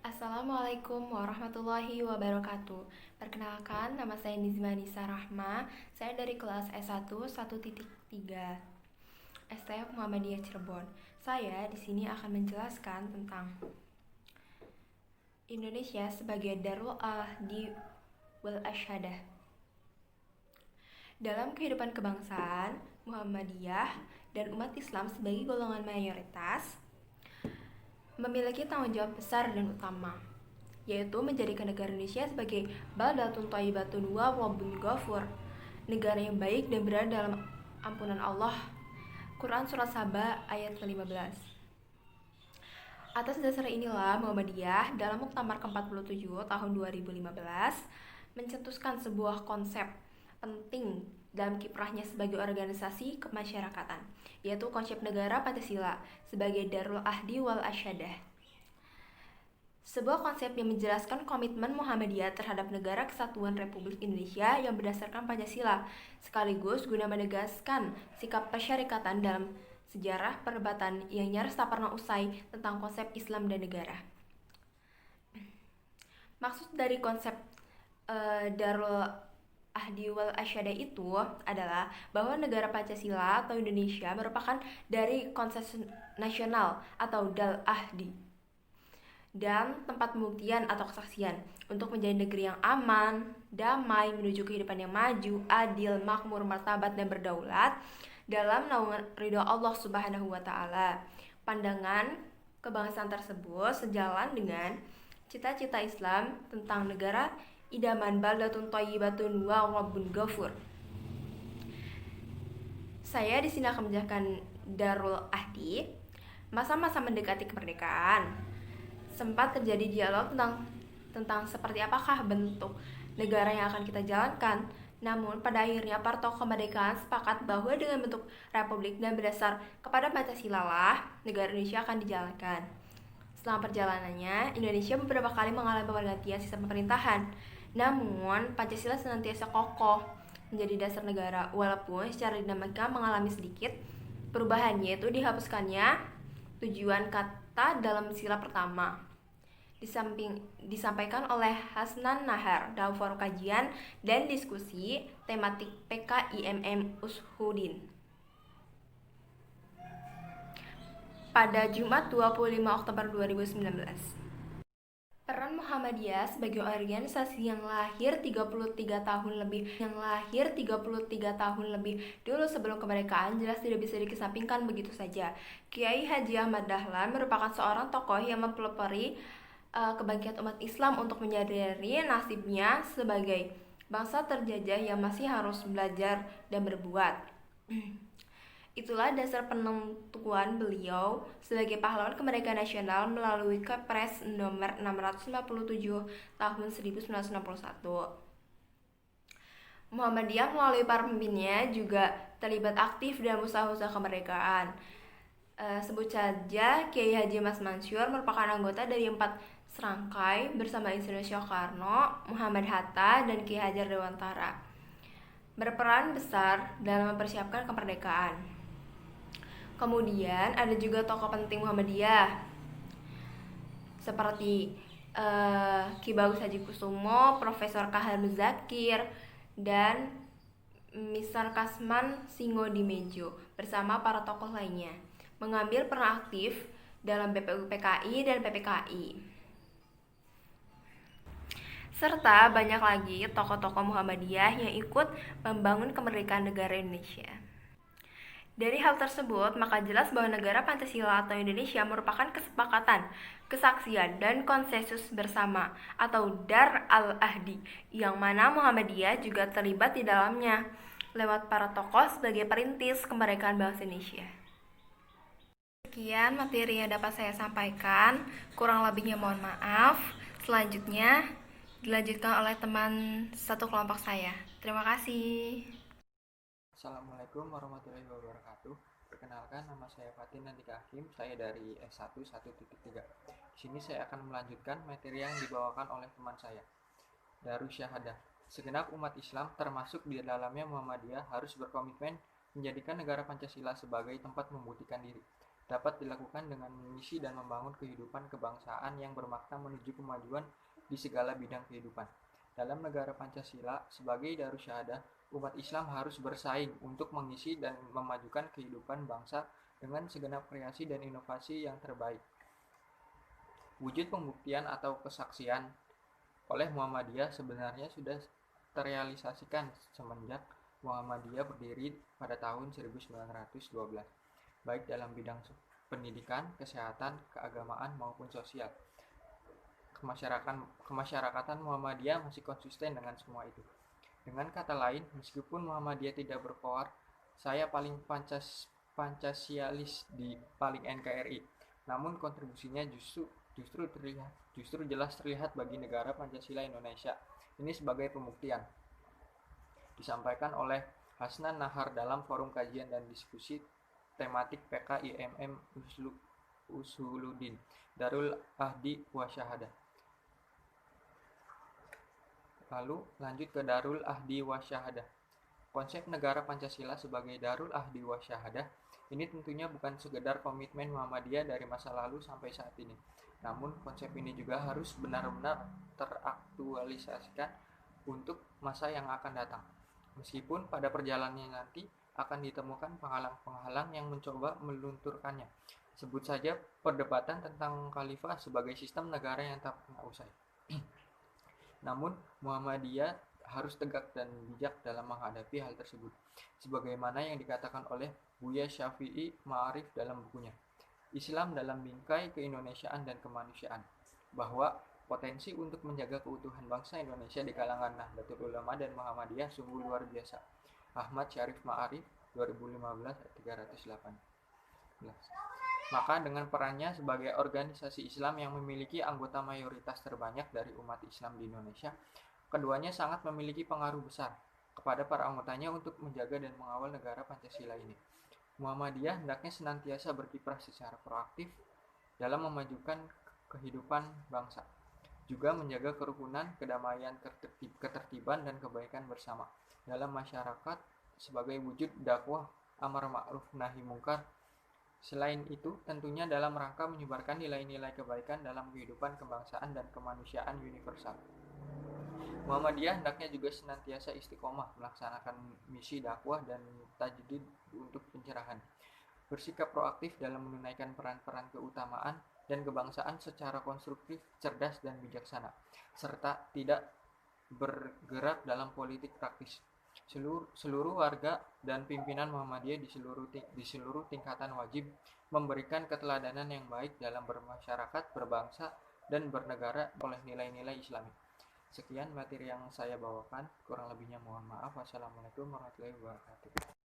Assalamualaikum warahmatullahi wabarakatuh. Perkenalkan, nama saya Nizma Nisa Rahma. Saya dari kelas S1 1.3 STF Muhammadiyah Cirebon. Saya di sini akan menjelaskan tentang Indonesia sebagai Darul Ahdi wal Ashadah. Dalam kehidupan kebangsaan, Muhammadiyah dan umat Islam sebagai golongan mayoritas memiliki tanggung jawab besar dan utama, yaitu menjadikan negara Indonesia sebagai baldatun thayyibatun wa rabbun ghafur, negara yang baik dan berada dalam ampunan Allah. Quran Surat Saba ayat ke-15. Atas dasar inilah Muhammadiyah dalam Muktamar ke-47 tahun 2015 mencetuskan sebuah konsep penting dalam kiprahnya sebagai organisasi kemasyarakatan, yaitu konsep negara Pancasila sebagai Darul Ahdi wal Ashadah. Sebuah konsep yang menjelaskan komitmen Muhammadiyah terhadap negara kesatuan Republik Indonesia yang berdasarkan Pancasila, sekaligus guna menegaskan sikap persyarikatan dalam sejarah perdebatan yang nyaris tak pernah usai tentang konsep Islam dan negara. Maksud dari konsep Darul Ahdi wal Asyadah itu adalah bahwa negara Pancasila atau Indonesia merupakan dari konsensus nasional atau Dal Ahdi dan tempat pembuktian atau kesaksian untuk menjadi negeri yang aman, damai, menuju kehidupan yang maju, adil, makmur, martabat, dan berdaulat dalam naungan ridho Allah Subhanahu wa Ta'ala. Pandangan kebangsaan tersebut sejalan dengan cita-cita Islam tentang negara idaman baldatun thayyibatun wa rabbun ghafur. Saya di sini akan menjelaskan Darul Ahdi. Masa-masa mendekati kemerdekaan sempat terjadi dialog tentang seperti apakah bentuk negara yang akan kita jalankan. Namun pada akhirnya para tokoh kemerdekaan sepakat bahwa dengan bentuk republik dan berdasar kepada Pancasila lah negara Indonesia akan dijalankan. Selama perjalanannya, Indonesia beberapa kali mengalami pergantian sistem pemerintahan. Namun Pancasila senantiasa kokoh menjadi dasar negara, walaupun secara dinamika mengalami sedikit perubahan, yaitu dihapuskannya tujuan kata dalam sila pertama. Disampaikan oleh Hasnan Nahar dalam forum kajian dan diskusi tematik PKIMM Ushudin pada Jumat 25 Oktober 2019. Peran Muhammadiyah sebagai organisasi yang lahir 33 tahun lebih dulu sebelum kemerdekaan jelas tidak bisa dikesampingkan begitu saja. Kiai Haji Ahmad Dahlan merupakan seorang tokoh yang mempelopori kebangkitan umat Islam untuk menyadari nasibnya sebagai bangsa terjajah yang masih harus belajar dan berbuat. Itulah dasar penentuan beliau sebagai pahlawan kemerdekaan nasional melalui Kepres nomor 657 tahun 1961. Muhammadiyah melalui para pemimpinnya juga terlibat aktif dalam usaha-usaha kemerdekaan. Sebut saja Kiai Haji Mas Mansur merupakan anggota dari 4 serangkai bersama Insinyur Soekarno, Muhammad Hatta, dan Ki Hajar Dewantara. Berperan besar dalam mempersiapkan kemerdekaan. Kemudian ada juga tokoh penting Muhammadiyah seperti Ki Bagus Haji Kusumo, Profesor Kahar Muzakir, dan Mr. Kasman Singodimedjo bersama para tokoh lainnya mengambil peran aktif dalam BPU PKI dan PPKI. Serta banyak lagi tokoh-tokoh Muhammadiyah yang ikut membangun kemerdekaan negara Indonesia. Dari hal tersebut, maka jelas bahwa negara Pancasila atau Indonesia merupakan kesepakatan, kesaksian, dan konsensus bersama atau Dar al-Ahdi, yang mana Muhammadiyah juga terlibat di dalamnya lewat para tokoh sebagai perintis kemerdekaan bangsa Indonesia. Sekian materi yang dapat saya sampaikan, kurang lebihnya mohon maaf. Selanjutnya dilanjutkan oleh teman satu kelompok saya. Terima kasih. Assalamualaikum warahmatullahi wabarakatuh. Perkenalkan, nama saya Fatin Nantika Hakim. Saya dari S1 1.3. Di sini saya akan melanjutkan materi yang dibawakan oleh teman saya, Darus Syahadah. Segenap umat Islam termasuk di dalamnya Muhammadiyah harus berkomitmen menjadikan negara Pancasila sebagai tempat membuktikan diri. dapat dilakukan dengan mengisi dan membangun kehidupan kebangsaan yang bermakna menuju kemajuan di segala bidang kehidupan. Dalam negara Pancasila, sebagai Darussyahadah, umat Islam harus bersaing untuk mengisi dan memajukan kehidupan bangsa dengan segenap kreasi dan inovasi yang terbaik. Wujud pembuktian atau kesaksian oleh Muhammadiyah sebenarnya sudah terrealisasikan semenjak Muhammadiyah berdiri pada tahun 1912, baik dalam bidang pendidikan, kesehatan, keagamaan, maupun sosial. Kemasyarakatan Muhammadiyah masih konsisten dengan semua itu. Dengan kata lain, meskipun Muhammadiyah tidak berkoar, saya paling Pancasialis di paling NKRI, namun kontribusinya justru jelas terlihat bagi negara Pancasila Indonesia. Ini sebagai pembuktian disampaikan oleh Hasnan Nahar dalam forum kajian dan diskusi tematik PKIMM Usuluddin Darul Ahdi Wasyahadah. Lalu lanjut ke Darul Ahdi Wasyahadah. Konsep negara Pancasila sebagai Darul Ahdi Wasyahadah ini tentunya bukan sekedar komitmen Muhammadiyah dari masa lalu sampai saat ini. Namun konsep ini juga harus benar-benar teraktualisasikan untuk masa yang akan datang. Meskipun pada perjalanannya nanti akan ditemukan penghalang-penghalang yang mencoba melunturkannya. Sebut saja perdebatan tentang khalifah sebagai sistem negara yang tak pernah usai. Namun Muhammadiyah harus tegak dan bijak dalam menghadapi hal tersebut, sebagaimana yang dikatakan oleh Buya Syafi'i Ma'arif dalam bukunya Islam dalam Bingkai Keindonesiaan dan Kemanusiaan, bahwa potensi untuk menjaga keutuhan bangsa Indonesia di kalangan Nahdlatul Ulama dan Muhammadiyah sungguh luar biasa. Ahmad Syarif Ma'arif 2015 318. Maka dengan perannya sebagai organisasi Islam yang memiliki anggota mayoritas terbanyak dari umat Islam di Indonesia, keduanya sangat memiliki pengaruh besar kepada para anggotanya untuk menjaga dan mengawal negara Pancasila ini. Muhammadiyah hendaknya senantiasa berkiprah secara proaktif dalam memajukan kehidupan bangsa, juga menjaga kerukunan, kedamaian, ketertiban, dan kebaikan bersama dalam masyarakat sebagai wujud dakwah amar ma'ruf nahi mungkar. Selain itu, tentunya dalam rangka menyebarkan nilai-nilai kebaikan dalam kehidupan kebangsaan dan kemanusiaan universal. Muhammadiyah hendaknya juga senantiasa istiqomah melaksanakan misi dakwah dan tajdid untuk pencerahan, bersikap proaktif dalam menunaikan peran-peran keutamaan dan kebangsaan secara konstruktif, cerdas, dan bijaksana, serta tidak bergerak dalam politik praktis. Seluruh warga dan pimpinan Muhammadiyah di seluruh tingkatan wajib memberikan keteladanan yang baik dalam bermasyarakat, berbangsa, dan bernegara oleh nilai-nilai Islami. Sekian materi yang saya bawakan, kurang lebihnya mohon maaf. Wassalamualaikum warahmatullahi wabarakatuh.